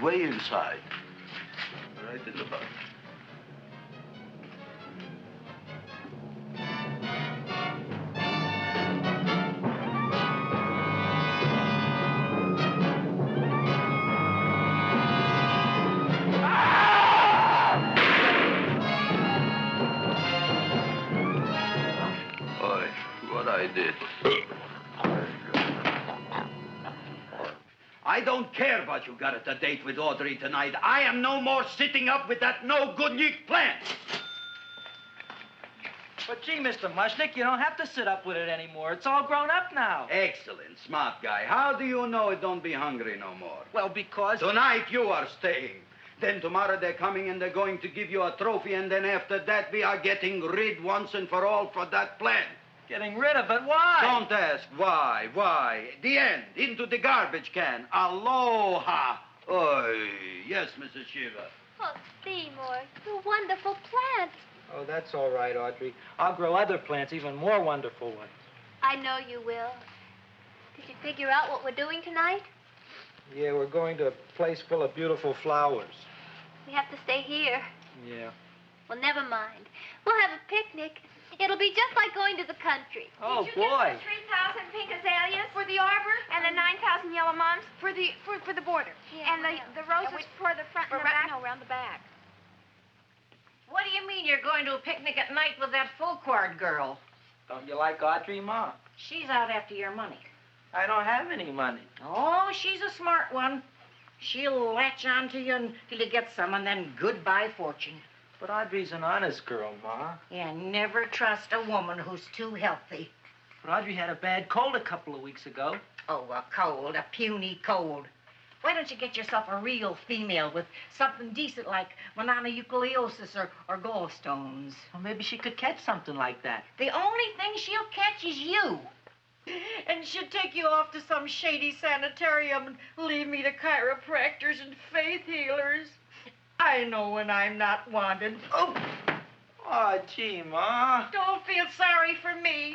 Way inside. Right in the bottom. I did. I don't care what you got at the date with Audrey tonight. I am no more sitting up with that no-good Nick plant. But gee, Mr. Mushnick, you don't have to sit up with it anymore. It's all grown up now. Excellent, smart guy. How do you know it don't be hungry no more? Well, because... Tonight you are staying. Then tomorrow they're coming and they're going to give you a trophy, and then after that we are getting rid once and for all for that plant. Getting rid of it? Why? Don't ask why. Why? The end. Into the garbage can. Aloha. Oy. Yes, Mrs. Shiva. Oh, Seymour, you wonderful plant. Oh, that's all right, Audrey. I'll grow other plants, even more wonderful ones. I know you will. Did you figure out what we're doing tonight? Yeah, we're going to a place full of beautiful flowers. We have to stay here. Yeah. Well, never mind. We'll have a picnic. It'll be just like going to the country. Oh, Did you boy. get the 3,000 pink azaleas for the arbor and the 9,000 yellow mums for the border? Yeah, and the roses for the front and the back? No, around the back. What do you mean you're going to a picnic at night with that full quart girl? Don't you like Audrey, Ma? She's out after your money. I don't have any money. Oh, she's a smart one. She'll latch on to you until you get some, and then goodbye fortune. But Audrey's an honest girl, Ma. Yeah, never trust a woman who's too healthy. But Audrey had a bad cold a couple of weeks ago. Oh, a cold, a puny cold. Why don't you get yourself a real female with something decent like mononucleosis or gallstones? Well, maybe she could catch something like that. The only thing she'll catch is you. And she'll take you off to some shady sanitarium and leave me to chiropractors and faith healers. I know when I'm not wanted. Oh, gee, Ma. Don't feel sorry for me.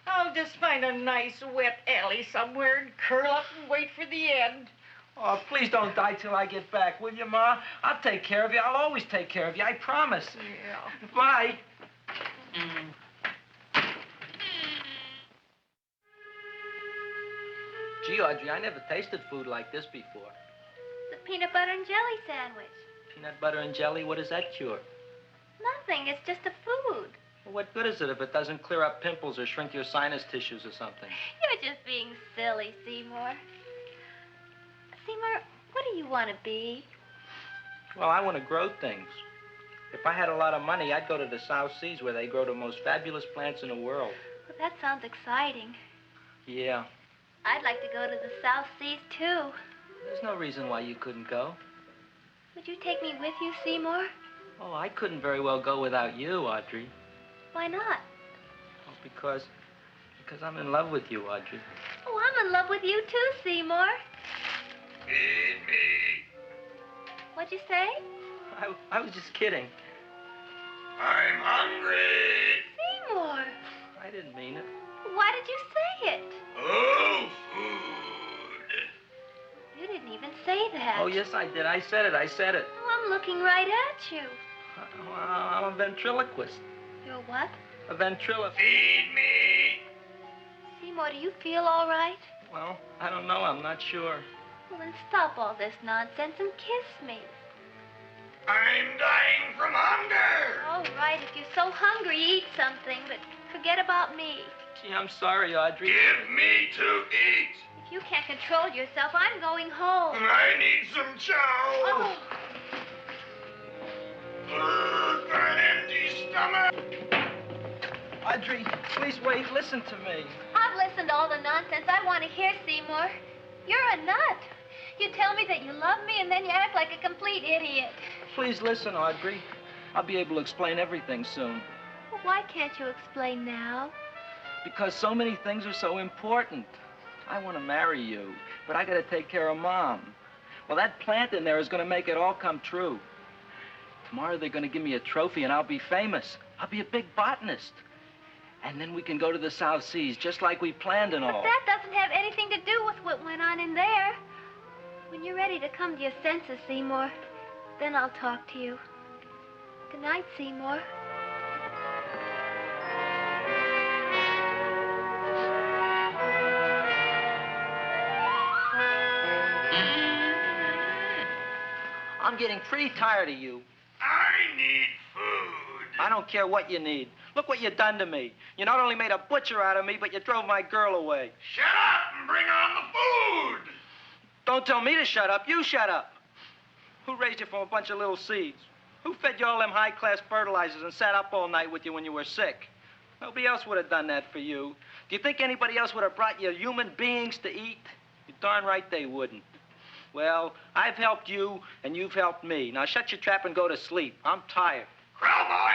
I'll just find a nice wet alley somewhere and curl up and wait for the end. Oh, please don't die till I get back, will you, Ma? I'll take care of you. I'll always take care of you. I promise. Yeah. Bye. Gee, Audrey, I never tasted food like this before. The peanut butter and jelly sandwich. Peanut butter and jelly, what does that cure? Nothing. It's just a food. Well, what good is it if it doesn't clear up pimples or shrink your sinus tissues or something? You're just being silly, Seymour. Seymour, what do you want to be? Well, I want to grow things. If I had a lot of money, I'd go to the South Seas where they grow the most fabulous plants in the world. Well, that sounds exciting. Yeah. I'd like to go to the South Seas, too. There's no reason why you couldn't go. Would you take me with you, Seymour? Oh, I couldn't very well go without you, Audrey. Why not? Oh, because I'm in love with you, Audrey. Oh, I'm in love with you, too, Seymour. Feed me. What'd you say? I was just kidding. I'm hungry. Seymour. I didn't mean it. Why did you say it? Oh, food. You didn't even say that. Oh, yes, I did. I said it. Oh, I'm looking right at you. I'm a ventriloquist. You're what? A ventriloquist. Feed me. Seymour, do you feel all right? Well, I don't know. I'm not sure. Well, then stop all this nonsense and kiss me. I'm dying from hunger. All right, if you're so hungry, eat something, but forget about me. Gee, I'm sorry, Audrey. Give me to eat. If you can't control yourself, I'm going home. I need some chow. Oh. An empty stomach. Audrey, please wait. Listen to me. I've listened to all the nonsense I want to hear, Seymour. You're a nut. You tell me that you love me, and then you act like a complete idiot. Please listen, Audrey. I'll be able to explain everything soon. Well, why can't you explain now? Because so many things are so important. I want to marry you, but I got to take care of Mom. Well, that plant in there is going to make it all come true. Tomorrow they're going to give me a trophy, and I'll be famous. I'll be a big botanist. And then we can go to the South Seas, just like we planned and all. But that doesn't have anything to do with what went on in there. When you're ready to come to your senses, Seymour, then I'll talk to you. Good night, Seymour. I'm getting pretty tired of you. I need food. I don't care what you need. Look what you done to me. You not only made a butcher out of me, but you drove my girl away. Shut up and bring on the food. Don't tell me to shut up. You shut up. Who raised you from a bunch of little seeds? Who fed you all them high-class fertilizers and sat up all night with you when you were sick? Nobody else would have done that for you. Do you think anybody else would have brought you human beings to eat? You're darn right they wouldn't. Well, I've helped you, and you've helped me. Now shut your trap and go to sleep. I'm tired. Krellboy,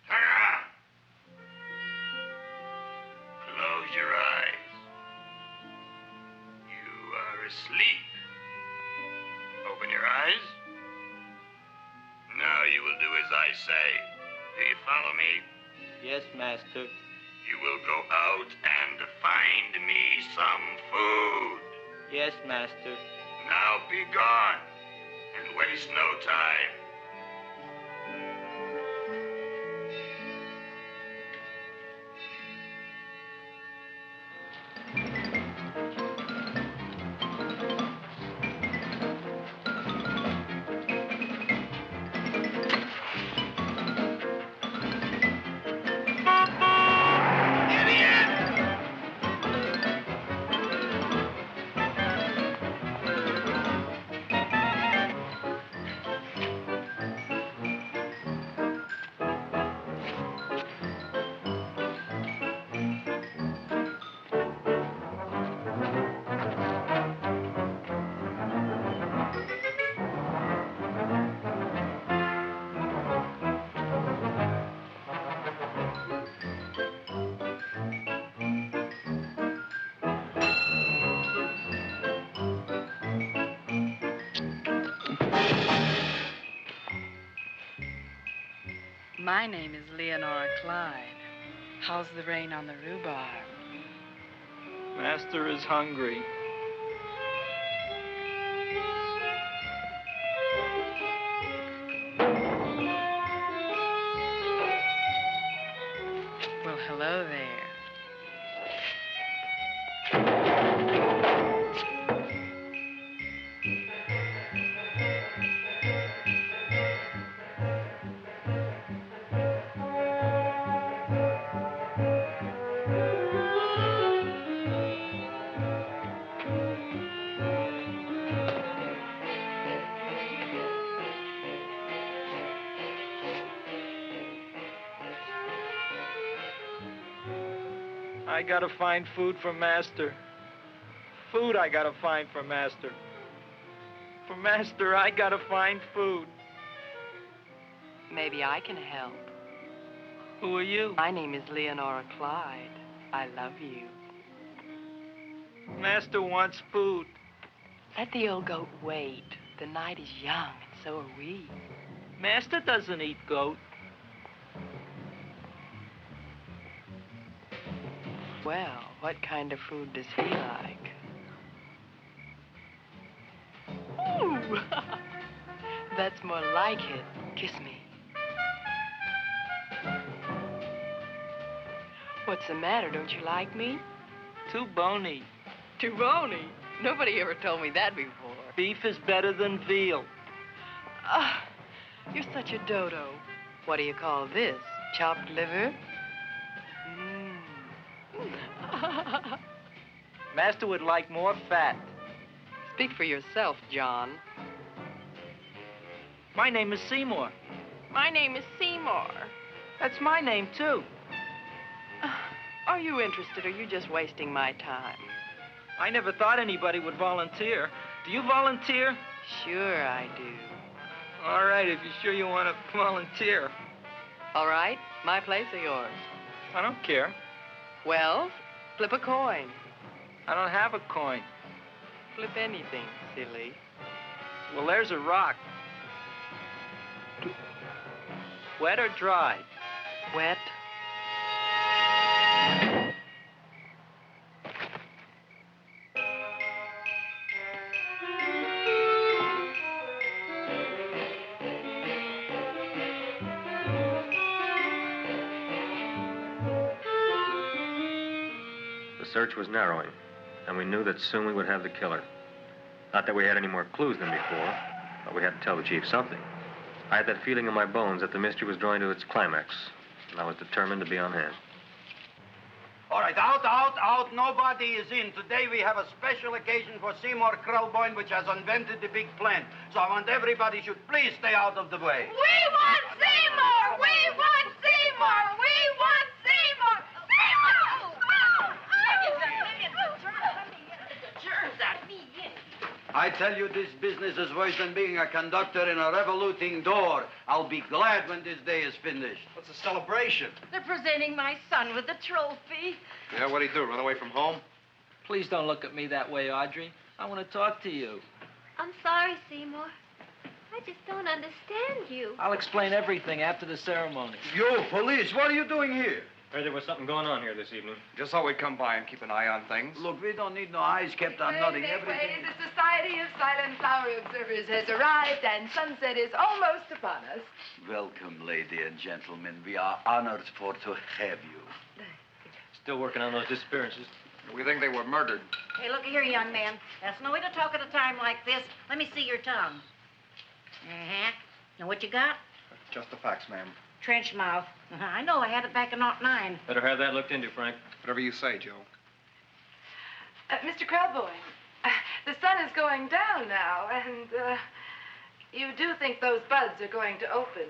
turn around. Close your eyes. You are asleep. Open your eyes. Now you will do as I say. Do you follow me? Yes, Master. You will go out and find me some food. Yes, Master. Now be gone and waste no time. My name is Leonora Clyde. How's the rain on the rhubarb? Master is hungry. Well, hello there. I gotta find food for Master. Food I gotta find for Master. For Master, I gotta find food. Maybe I can help. Who are you? My name is Leonora Clyde. I love you. Master wants food. Let the old goat wait. The night is young, and so are we. Master doesn't eat goat. Well, what kind of food does he like? Ooh! That's more like it. Kiss me. What's the matter? Don't you like me? Too bony. Too bony? Nobody ever told me that before. Beef is better than veal. Ah, you're such a dodo. What do you call this? Chopped liver? Master would like more fat. Speak for yourself, John. My name is Seymour. My name is Seymour. That's my name, too. Are you interested, or are you just wasting my time? I never thought anybody would volunteer. Do you volunteer? Sure I do. All right, if you're sure you want to volunteer. All right, my place or yours? I don't care. Well, flip a coin. I don't have a coin. Flip anything, silly. Well, there's a rock. Wet or dry? Wet. The search was narrowing, and we knew that soon we would have the killer. Not that we had any more clues than before, but we had to tell the chief something. I had that feeling in my bones that the mystery was drawing to its climax, and I was determined to be on hand. All right, out. Nobody is in. Today we have a special occasion for Seymour Krelboyne, which has invented the big plan. So I want everybody should please stay out of the way. We want Seymour! We want Seymour! We want Seymour! Seymour! I tell you, this business is worse than being a conductor in a revoluting door. I'll be glad when this day is finished. What's the celebration? They're presenting my son with a trophy. Yeah, what'd he do, run away from home? Please don't look at me that way, Audrey. I want to talk to you. I'm sorry, Seymour. I I just don't understand you. I'll explain everything after the ceremony. You, police, what are you doing here? Heard there was something going on here this evening. Just thought we'd come by and keep an eye on things. Look, we don't need no eyes kept on nothing. Everything. The Society of Silent Flower Observers has arrived, and sunset is almost upon us. Welcome, lady and gentlemen. We are honored for to have you. Still working on those disappearances. We think they were murdered. Hey, look here, young man. That's no way to talk at a time like this. Let me see your tongue. Uh-huh. Now, what you got? Just the facts, ma'am. Trench mouth. I know. I had it back in '09. Better have that looked into, Frank. Whatever you say, Joe. Mr. Krelboyne, the sun is going down now, and you do think those buds are going to open?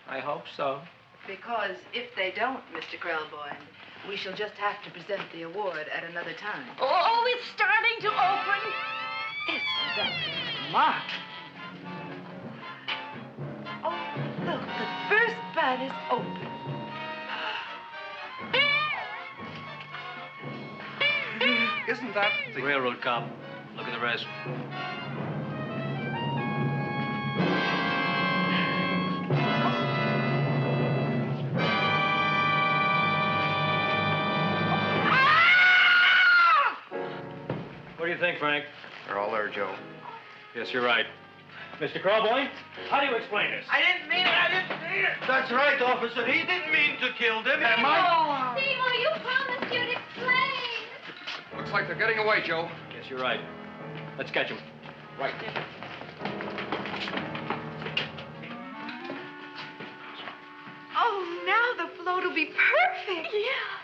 I hope so. Because if they don't, Mr. Krelboyne, we shall just have to present the award at another time. Oh, it's starting to open. Isn't that smart? Oh, look, the first bud is open. Isn't that the railroad cop? Look at the rest. What do you think, Frank? They're all there, Joe. Yes, you're right. Mr. Krelboyne, how do you explain this? I didn't mean it. I didn't mean it. That's right, officer. He didn't mean to kill them. Am I? Seymour, you promised you'd explain. Looks like they're getting away, Joe. Yes, you're right. Let's catch him. Right. Oh, now the float will be perfect. Yeah.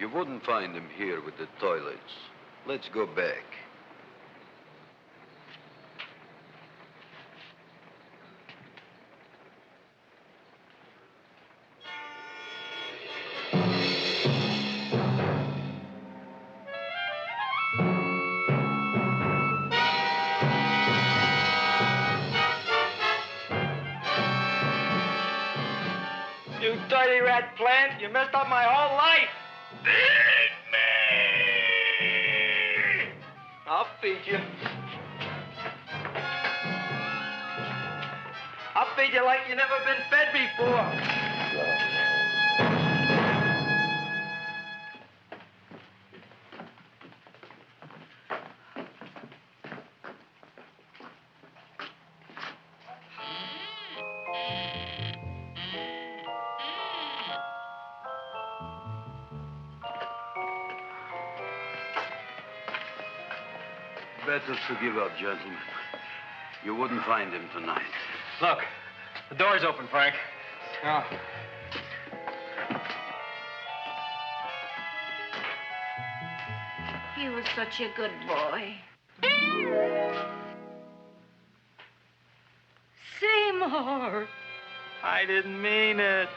You wouldn't find him here with the toilets. Let's go back. You dirty rat plant, you messed up my whole life. Feed me! I'll feed you. I'll feed you like you never been fed before. Better to give up, gentlemen. You wouldn't find him tonight. Look, the door's open, Frank. Oh. He was such a good boy. Seymour! I didn't mean it.